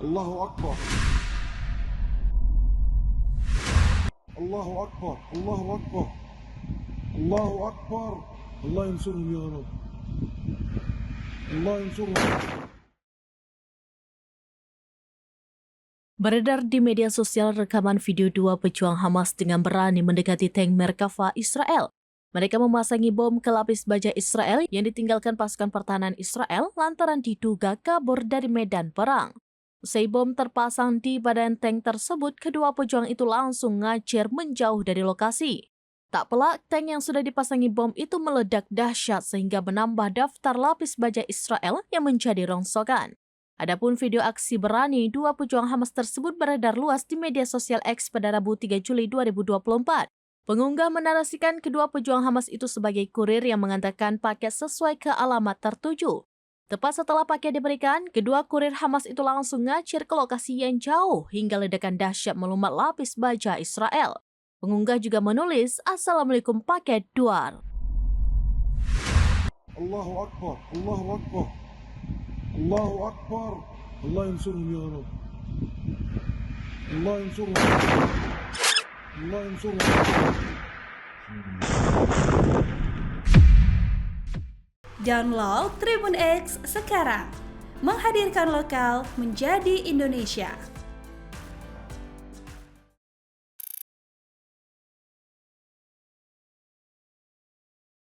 Allahu Akbar. Allahu Akbar. Allahu Akbar. Allahu Akbar. Allah yansurhum ya Rabb. Allah yansurhum. Beredar di media sosial rekaman video dua pejuang Hamas dengan berani mendekati tank Merkava Israel. Mereka memasangi bom ke lapis baja Israel yang ditinggalkan pasukan pertahanan Israel lantaran diduga kabur dari medan perang. Usai bom terpasang di badan tank tersebut, kedua pejuang itu langsung ngacir menjauh dari lokasi. Tak pelak, tank yang sudah dipasangi bom itu meledak dahsyat sehingga menambah daftar lapis baja Israel yang menjadi rongsokan. Adapun video aksi berani dua pejuang Hamas tersebut beredar luas di media sosial X pada Rabu 3 Juli 2024. Pengunggah menarasikan kedua pejuang Hamas itu sebagai kurir yang mengantarkan paket sesuai ke alamat tertuju. Tepat setelah paket diberikan, kedua kurir Hamas itu langsung ngacir ke lokasi yang jauh hingga ledakan dahsyat melumat lapis baja Israel. Pengunggah juga menulis, "Assalamualaikum paket duar." Allahu Akbar. Allahu Akbar. Allahu Akbar. Allah yansurhum ya Rabb. Allah yansurhum. Allah yansurhum. Download Tribun X sekarang. Menghadirkan lokal menjadi Indonesia.